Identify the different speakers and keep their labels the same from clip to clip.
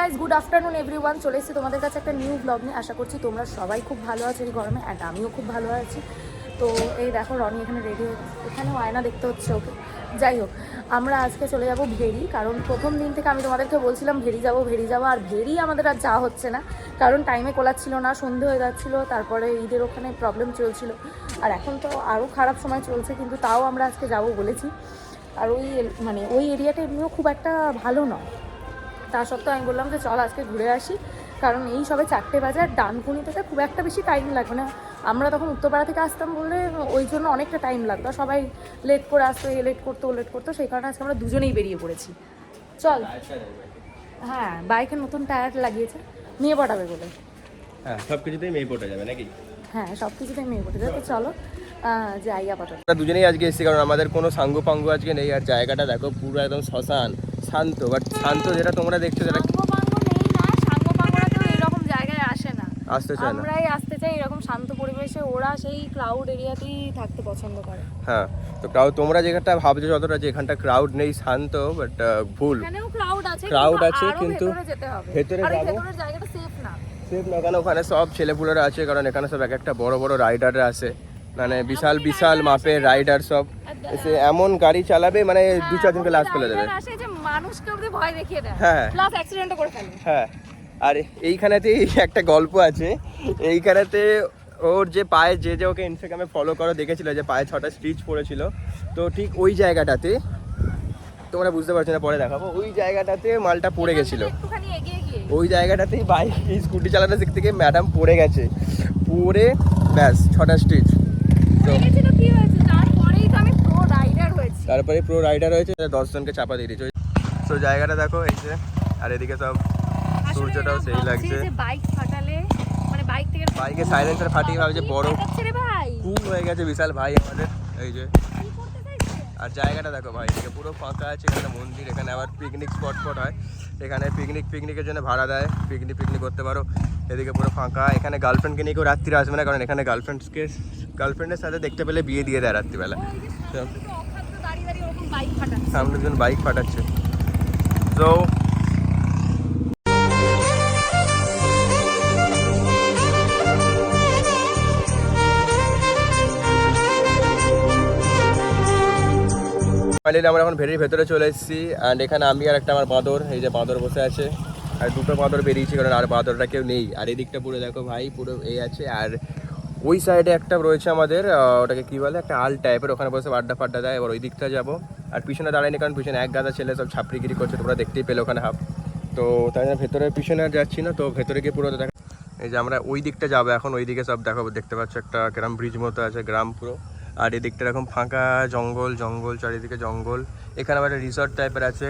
Speaker 1: Guys, good afternoon everyone. চলে এসেছি তোমাদের কাছে একটা নিউ ব্লগ নিয়ে। আশা করছি তোমরা সবাই খুব ভালো আছো এই গরমে, অ্যান্ড আমিও খুব ভালো আছি। তো এই দেখো রনি এখানে রেডি হয়ে, এখানেও আয়না দেখতে হচ্ছে ওকে। যাই হোক, আমরা আজকে চলে যাব ভেরি, কারণ প্রথম দিন থেকে আমি তোমাদেরকে বলছিলাম ভেরি যাবো, আর ভেরি আমাদের আর যাওয়া হচ্ছে না, কারণ টাইমে কোলাচ্ছিল না, সন্ধে হয়ে যাচ্ছিলো, তারপরে ঈদের ওখানে প্রবলেম চলছিল, আর এখন তো আরও খারাপ সময় চলছে, কিন্তু তাও আমরা আজকে যাবো বলেছি। আর ওই এরিয়াটা এমনিও খুব একটা ভালো নয়, তা সত্ত্বেও আমি বললাম যে চল আজকে ঘুরে আসি, কারণ এই সবে 4টে বাজে, আর ডানকুনি থেকে খুব একটা বেশি টাইম লাগবে না। আমরা তখন উত্তরপাড়া থেকে আসতাম বলে ওই জন্য অনেকটা টাইম লাগতো, সবাই লেট করে আসতো, এ লেট করতো, সেই কারণে আজকে আমরা দুজনেই বেরিয়ে পড়েছি। চল, হ্যাঁ বাইকের নতুন টায়ার লাগিয়েছে, মেয়ে পটাবে বলে।
Speaker 2: হ্যাঁ, সব কিছুতেই মেয়ে পটে যাবে নাকি?
Speaker 1: হ্যাঁ, সব কিছুতেই মেয়ে পটে যাবে। তো চলো যাই আপাতত।
Speaker 2: আমরা দুজনেই আজকে এসেছি, কারণ আমাদের কোনো সাঙ্গ পাঙ্গ আজকে নেই। আর জায়গাটা দেখো পুরো একদম শ্মশান, শান্ত, বাট শান্ত যেটা তোমরা দেখছো যেটা
Speaker 1: এরকম জায়গায় আসে না,
Speaker 2: আসতে চায় না,
Speaker 1: আমরাই আসতে চাই এরকম শান্ত পরিবেশে, ওরা সেই ক্রাউড এরিয়াতেই থাকতে পছন্দ করে।
Speaker 2: হ্যাঁ, তো ক্রাউড তোমরা যেখানটা ভাবছো যতটা যে এখানটা ক্রাউড নেই, শান্ত, বাট ভুল।
Speaker 1: এখানেও ক্রাউড আছে,
Speaker 2: কিন্তু ভেতরে
Speaker 1: আর
Speaker 2: যাবো,
Speaker 1: ভেতরের জায়গাটা সেফ না।
Speaker 2: সেফ না কেন? ওখানে সব ছেলেপুলেরা আছে, কারণ এখানে সব এক একটা বড় বড় রাইডাররা আছে, মানে বিশাল বিশাল মাপের রাইডার সব এসে এমন গাড়ি চালাবে, মানে 2-4 জনকে লাশ ফেলে দেবে।
Speaker 1: মানুষকে অবধি ভয় দেখিয়ে দেয়,
Speaker 2: হ্যাঁ,
Speaker 1: প্লাস অ্যাক্সিডেন্টও করে ফেলে।
Speaker 2: হ্যাঁ, আর এইখানেতেই একটা গল্প আছে। এইখানেতে ওর যে পায়ে যে ওকে ইনস্টাগ্রামে ফলো করো দেখেছিল যে পায়ে 6টা স্টিচ পড়েছিল, তো ঠিক ওই জায়গাটাতে, তোমরা বুঝতে পারছো না পরে দেখাবো, ওই জায়গাটাতে মালটা পড়ে গেছিল। ওই জায়গাটাতেই বাইক স্কুটি চালানো শিখতে গিয়ে ম্যাডাম পড়ে গেছে, পড়ে ব্যাস 6টা স্টিচ। তো তারপরে প্রো রাইডার হয়েছে, 10 জনকে চাপা দিয়ে দিয়েছে। তো জায়গাটা দেখো এই যে, আর এদিকে সব সূর্যটাও সেই লাগছে। বাইকে সাইলেন্সার ফাটিয়ে ভাবছে বড় খুব হয়ে গেছে বিশাল ভাই আমাদের। এই যে, আর জায়গাটা দেখো ভাই, এদিকে পুরো ফাঁকা আছে, এখানে মন্দির, এখানে আবার পিকনিক স্পট হয়, এখানে পিকনিকের জন্য ভাড়া দেয়, পিকনিক করতে পারো। এদিকে পুরো ফাঁকা, এখানে গার্লফ্রেন্ডকে নিয়ে কেউ রাত্রিরে আসবে না, কারণ এখানে গার্লফ্রেন্ডের সাথে দেখতে পেলে বিয়ে দিয়ে দেয় রাত্রিবেলা। সামনে জন বাইক ফাটাচ্ছে। তো ফাইনালি আমরা এখন ভেরির ভেতরে চলে এসেছি, অ্যান্ড এখানে আমি আর একটা আমার বাঁদর, এই যে বাঁদর বসে আছে, আর 2টো বাঁদর বেরিয়েছি, কারণ আর বাঁদরটা কেউ নেই। আর এদিকটা পুরো দেখো ভাই, পুরো এই আছে, আর ওই সাইডে একটা রয়েছে আমাদের, ওটাকে কী বলে, একটা আল টাইপের, ওখানে বসে আড্ডা ফাড্ডা দেয়। এবার ওই দিকটা যাবো, আর পিছনে দাঁড়ায়নি, কারণ পিছনে এক গাদা ছেলে সব ছাপড়িগিরি করছে, তোমরা দেখতেই পেলে ওখানে হাফ। তো তাই জন্য ভেতরে পিছনে আর যাচ্ছি না, তো ভেতরে গিয়ে পুরো দেখা, এই যে আমরা ওই দিকটা যাবো এখন, ওই দিকে সব দেখো, দেখতে পাচ্ছ একটা গ্রাম ব্রিজ মতো আছে, গ্রাম পুরো। আর এদিকটা এরকম ফাঁকা জঙ্গল, চারিদিকে জঙ্গল। এখানে আবার একটা রিসর্ট টাইপের আছে,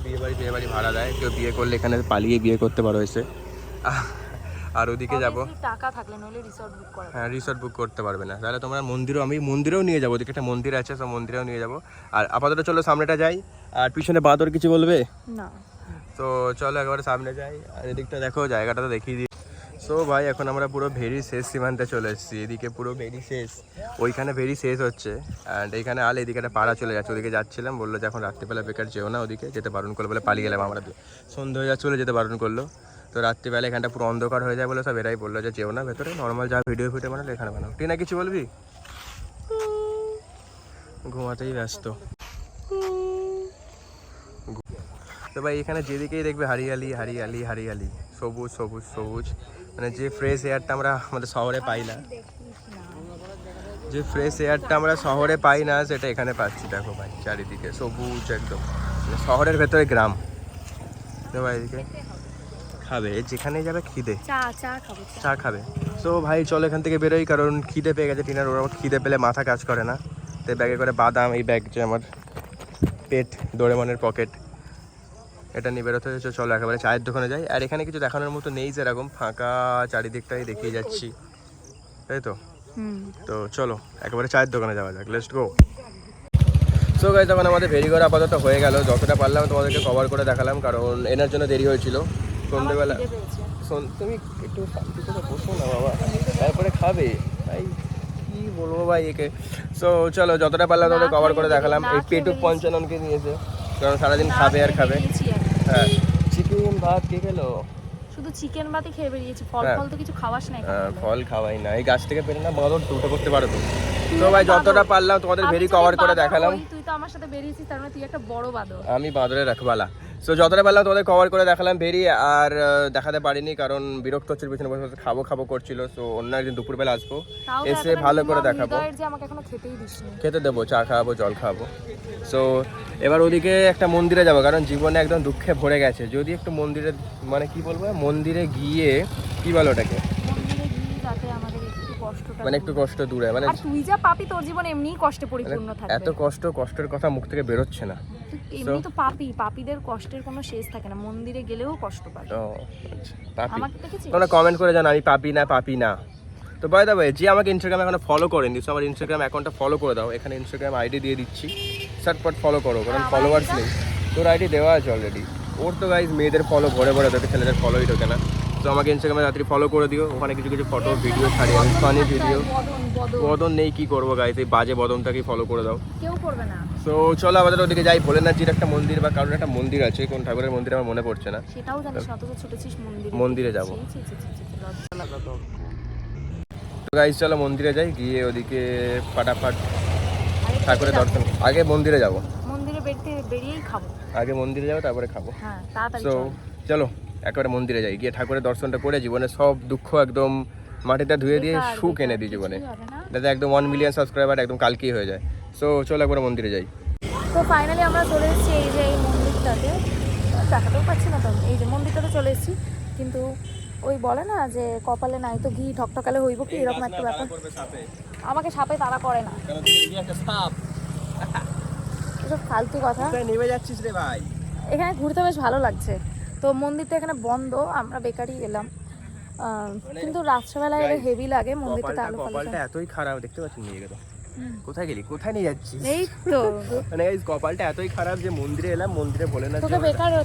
Speaker 2: বিয়ে বাড়ি ভাড়া দেয়, কেউ বিয়ে করলে এখানে পালিয়ে বিয়ে করতে পারো এসে। আর ওদিকে যাবো,
Speaker 1: টাকা থাকলে নইলে রিসর্ট বুক করা,
Speaker 2: হ্যাঁ রিসর্ট বুক করতে পারবে না, তাহলে তোমরা মন্দিরেও নিয়ে যাবো, ওদিকে একটা মন্দির আছে, সব মন্দিরেও নিয়ে যাবো। আর আপাতত চলো সামনেটা যাই, আর পিছনে বাঁদর কিছু বলবে
Speaker 1: না,
Speaker 2: তো চলো একেবারে সামনে যাই। আর এদিকটা দেখো, জায়গাটা তো দেখিয়ে দিই। সো ভাই, এখন আমরা পুরো ভেরি শেষ সীমান্তে চলে এসেছি, এদিকে পুরো ভেরি শেষ, ওইখানে ভেরি শেষ হচ্ছে, অ্যান্ড এইখানে আলে এদিকে একটা পাড়া চলে যাচ্ছে, ওদিকে যাচ্ছিলাম, বললো যে এখন রাত্রিবেলা বেকার যেও না, ওদিকে যেতে বারণ করলো বলে পালিয়ে গেলাম আমরা, সন্ধ্যে হয়ে যাচ্ছে বলে যেতে বারণ করলো। তো রাত্রিবেলা এখানটা পুরো অন্ধকার হয়ে যায় বলে সব এরাই বললো যে যেও না ভেতরে, নর্মাল যা ভিডিও বানালো এখানে বানাও। টিনা কিছু বলবি? ঘুমাতেই ব্যস্ত। তো ভাই এখানে যেদিকেই দেখবে হারিয়ালি, সবুজ, মানে যে ফ্রেশ এয়ারটা আমরা আমাদের শহরে পাই না, সেটা এখানে পাচ্ছি। দেখো ভাই চারিদিকে সবুজ একদম, মানে শহরের ভেতরে গ্রাম। তো ভাই এদিকে খাবে, যেখানেই যাবে খিদে, চা খাবে। তো ভাই চলো এখান থেকে বেরোই, কারণ খিদে পেয়ে গেছে টিনার, ওর খিদে পেলে মাথা কাজ করে না। তো ব্যাগে করে বাদাম, এই ব্যাগ যে আমার পেট ডোরেমনের পকেট, এটা নিয়ে বেরোতে হয়েছে। চলো একেবারে চায়ের দোকানে যাই। আর এখানে কিছু দেখানোর মতো নেই, সেরকম ফাঁকা চারিদিকটাই দেখিয়ে যাচ্ছি, তাই তো। তো চলো একেবারে চায়ের দোকানে যাওয়া যাক, লেটস গো। সো গাইস, তখন আমাদের ভেরি ঘর আপাতত হয়ে গেল, যতটা পারলাম তোমাদেরকে কভার করে দেখালাম, কারণ এনার জন্য দেরি হয়েছিল সন্ধ্যেবেলা। তুমি একটু শান্তি করে বসো না বাবা, তারপরে খাবে ভাই, কি বলবো ভাই একে। সো চলো যতটা পারলাম তোমাদের কভার করে দেখালাম। এই পেটুক পঞ্চাননকে নিয়েছে, কারণ সারাদিন খাবে আর খাবে। হ্যাঁ, চিকেন ভাত কে খেলো?
Speaker 1: শুধু চিকেন ভাতই খেয়ে বেরিয়েছি, ফল
Speaker 2: হ্যাঁ।
Speaker 1: ফল তো কিছু খাওয়াস না এখানে।
Speaker 2: ফল খাওয়াই না, এই গাছ থেকে পেরে না বাঁদর দুটো করতে পারো তো। তো ভাই যতটা পারলাম তোমাদের ভেরি কভার করে দেখালাম।
Speaker 1: তুই তো আমার সাথে বেরিয়েছিস, তার মানে তুই একটা বড় বাদর।
Speaker 2: আমি বাঁদরের রাখবালা। সো যতটা পারলাম তোমাদের কভার করে দেখালাম ভেরি, আর দেখাতে পারিনি কারণ বিরক্ত হচ্ছিল, পিছনে বসে বসে খাবো করছিল। সো অন্য একদিন দুপুরবেলা আসবো, এসে ভালো করে দেখাবো।
Speaker 1: যে আমাকে এখনো খেতেই দিসনি।
Speaker 2: খেতে দেবো, চা খাওয়াবো, জল খাওয়াবো। সো এবার ওদিকে একটা মন্দিরে যাবো, কারণ জীবনে একদম দুঃখে ভরে গেছে। যদি একটু মন্দিরে মানে কি বলবো, মন্দিরে গিয়ে কি বলো ওটাকে,
Speaker 1: মন্দিরে গিয়ে যাতে আমাদের একটু কষ্টটা
Speaker 2: মানে একটু কষ্ট দূরে, মানে
Speaker 1: আর তুই যা পাপি, তোর জীবন এমনিই কষ্টে পরিপূর্ণ থাকবে।
Speaker 2: এত কষ্টের কথা মুখ থেকে বেরোচ্ছে না।
Speaker 1: এমনি তো পাপীদের কষ্টের কোনো শেষ থাকে না, মন্দিরে গেলেও কষ্ট পাবে।
Speaker 2: ও আচ্ছা, পাপি।
Speaker 1: আমাকে দেখেছিস?
Speaker 2: তোমরা কমেন্ট করে জানো আমি পাপি না। তো বাই দ্য ওয়ে, যে আমাকে ইনস্টাগ্রামে এখনো ফলো করেনি, তো আমার ইনস্টাগ্রাম অ্যাকাউন্টটা ফলো করে দাও। এখানে ইনস্টাগ্রাম আইডি দিয়ে দিচ্ছি, চটপট ফলো করো, কারণ ফলোয়ার্স নেই। তোর আইডি দেওয়া আছে অলরেডি। ওর তো গাইজ মেয়েদের ফলো ভরে তোকে, ছেলেদের ফলোই ঢোকে না। তো আমাকে ইনস্টাগ্রামে রাত্রি ফলো করে দিও, ওখানে কিছু ফটো ভিডিও ছাড়ি আমি, ফানি ভিডিও। বদন নেই, কি করবো গাইজ, এই বাজে বদনটাকেই ফলো করে দাও।
Speaker 1: কেউ করবে না।
Speaker 2: তো চলো আমাদের ওদিকে যাই। ভোলেনাথজির একটা মন্দির বা কারোর একটা মন্দির আছে, কোন ঠাকুরের মন্দির আমার মনে পড়ছে না।
Speaker 1: সেটাও জানিস না, অথচ ছুটেছিস
Speaker 2: মন্দিরে যাবো। তো গাইজ চলো মন্দিরে যাই, গিয়ে ওদিকে ফাটাফাট ঠাকুরের দর্শন। আগে মন্দিরে যাব,
Speaker 1: মন্দিরে বেরিয়েই খাবো।
Speaker 2: আগে মন্দিরে যাবো তারপরে খাবো।
Speaker 1: হ্যাঁ তাড়াতাড়ি
Speaker 2: তো চলো একেবারে মন্দিরে যাই, গিয়ে ঠাকুরের দর্শনটা করে জীবনের সব দুঃখ একদম মাটিতে ধুয়ে দিয়ে সুখ এনে দিই জীবনে, যাতে একদম 1 মিলিয়ন সাবস্ক্রাইবার একদম কালকেই হয়ে যায়। সো চলো একবার মন্দিরে যাই।
Speaker 1: তো ফাইনালি আমরা চলে এসেছি এই যে এই মন্দিরটাতে, দেখাতেও পাচ্ছি না তো, এই যে মন্দিরটাতে চলে এসেছি। কিন্তু ওই বলে না যে কপালে নাই তো ঘি ঠকঠকালে হইব কি, এরকম একটা ব্যাপার। আমাকে সাপে তাড়া করে না, এসব ফালতু কথা।
Speaker 2: নেমে যাচ্ছিস রে ভাই?
Speaker 1: এখানে ঘুরতে বেশ ভালো লাগছে। তো মন্দিরটা এখানে বন্ধ, আমরা বেকারই এলাম। কিন্তু রাত্রেবেলায় এলে হেভি লাগে মন্দিরটা।
Speaker 2: কপালটা এতই খারাপ, দেখতে পাচ্ছি নিয়ে গেল। কোথায় গেলি, কোথায় নিয়ে যাচ্ছিস?
Speaker 1: এই তো
Speaker 2: মানে এই কপালটা এতই খারাপ যে মন্দিরে এলাম, মন্দিরে বলে না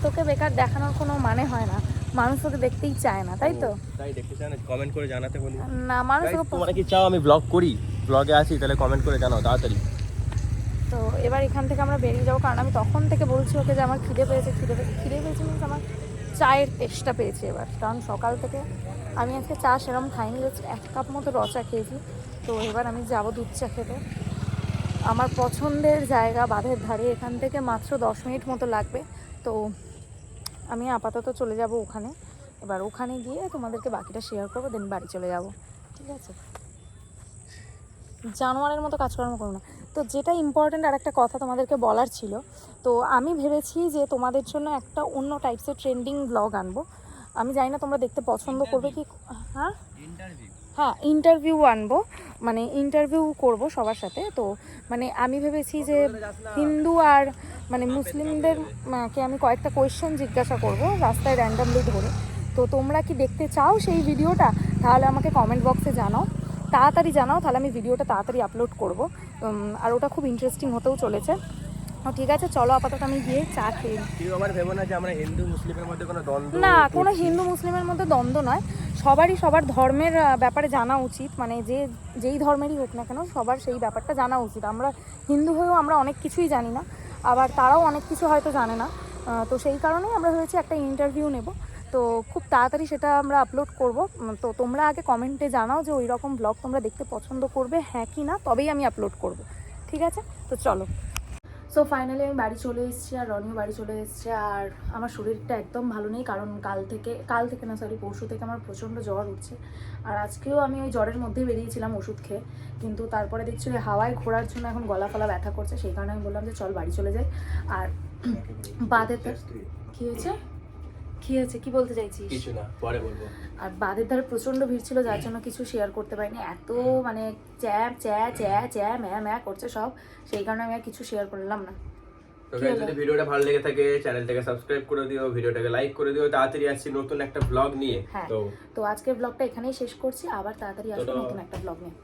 Speaker 1: তোকে বেকার দেখানোর কোনো মানে হয় না, মানুষ তোকে দেখতেই চায় না, তাই তো?
Speaker 2: তাই দেখতে চান, কমেন্ট করে জানাতে বলি
Speaker 1: না, মানুষ
Speaker 2: তোমরা কি চাও আমি ব্লগ করি, ব্লগে আসি, তাহলে কমেন্ট করে জানাও তাড়াতাড়ি।
Speaker 1: তো এবার এখান থেকে আমরা বেরিয়ে যাবো, কারণ আমি তখন থেকে বলছি ওকে যে আমার খিদে পেয়েছে মিনস আমার চায়ের তেষ্টা পেয়েছে এবার। কারণ সকাল থেকে আমি আজকে চা সেরকম খাইনি, জাস্ট 1 কাপ মতো রচা খেয়েছি। তো এবার আমি যাবো দুধ চা খেতে আমার পছন্দের জায়গা, বাঁধের ধারে। এখান থেকে মাত্র 10 মিনিট মতো লাগবে। তো আমি আপাতত চলে যাব ওখানে, এবার ওখানে গিয়ে তোমাদেরকে বাকিটা শেয়ার করবো, দেন বাড়ি চলে যাব, ঠিক আছে? জানোয়ারের মতো কাজকর্ম করো না। তো যেটা ইম্পর্ট্যান্ট আর একটা কথা তোমাদেরকে বলার ছিল, তো আমি ভেবেছি যে তোমাদের জন্য একটা অন্য টাইপসের ট্রেন্ডিং ব্লগ আনবো। আমি জানি না তোমরা দেখতে পছন্দ করবে কি। হ্যাঁ ইন্টারভিউ আনবো, মানে ইন্টারভিউ করব সবার সাথে। তো মানে আমি ভেবেছি যে হিন্দু আর মানে মুসলিমদের কে আমি কয়েকটা কোয়েশ্চেন জিজ্ঞাসা করব রাস্তায় র্যান্ডামলি ধরে। তো তোমরা কি দেখতে চাও সেই ভিডিওটা? তাহলে আমাকে কমেন্ট বক্সে জানাও, তাড়াতাড়ি জানাও, তাহলে আমি ভিডিওটা তাড়াতাড়ি আপলোড করব। আর ওটা খুব ইন্টারেস্টিং হতেও চলেছে। ঠিক আছে, চলো আপাতত আমি গিয়ে চা খেয়ে নিই।
Speaker 2: কেউ আবার ভেবো না যে আমরা হিন্দু মুসলিমের মধ্যে কোনো দ্বন্দ্ব।
Speaker 1: না, কোনো হিন্দু মুসলিমের মধ্যে দ্বন্দ্ব নয়, সবারই সবার ধর্মের ব্যাপারে জানা উচিত। মানে যেই ধর্মেরই হোক না কেন, সবার সেই ব্যাপারটা জানা উচিত। আমরা হিন্দু হয়েও আমরা অনেক কিছুই জানি না, আবার তারাও অনেক কিছু হয়তো জানে না। তো সেই কারণেই আমরা ভেবেছি একটা ইন্টারভিউ নেব। তো খুব তাড়াতাড়ি সেটা আমরা আপলোড করব। তো তোমরা আগে কমেন্টে জানাও যে ওই রকম ব্লগ তোমরা দেখতে পছন্দ করবে, হ্যাঁ কি না, তবেই আমি আপলোড করব, ঠিক আছে? তো চলো। সো ফাইনালি আমি বাড়ি চলে এসেছি, আর রনিও বাড়ি চলে এসেছে। আর আমার শরীরটা একদম ভালো নেই, কারণ পরশু থেকে আমার প্রচণ্ড জ্বর উঠছে। আর আজকেও আমি ওই জ্বরের মধ্যেই বেরিয়েছিলাম ওষুধ খেয়ে, কিন্তু তারপরে দেখছি ওই হাওয়ায় ঘোরার জন্য এখন গলা ফলা ব্যথা করছে। সেই কারণে আমি বললাম যে চল বাড়ি চলে যাই। আর বাদের কি হয়েছে কি বলতে চাইছিস?
Speaker 2: কিছু না, পরে বলবো।
Speaker 1: আর বাদের ধারে প্রচণ্ড ভিড় ছিল, যার জন্য কিছু শেয়ার করতে পারিনি। এত মানে ম্যা করছে সব, সেই কারণে আমি আর কিছু শেয়ার করলাম না।
Speaker 2: তো গাইস, যদি ভিডিওটা ভালো লেগে থাকে চ্যানেলটাকে সাবস্ক্রাইব করে দিও, ভিডিওটাকে লাইক করে দিও। তাড়াতাড়ি আসছি নতুন একটা ব্লগ নিয়ে।
Speaker 1: তো আজকের ব্লগটা এখানেই শেষ করছি, আবার তাড়াতাড়ি আসবো নতুন একটা ব্লগ নিয়ে।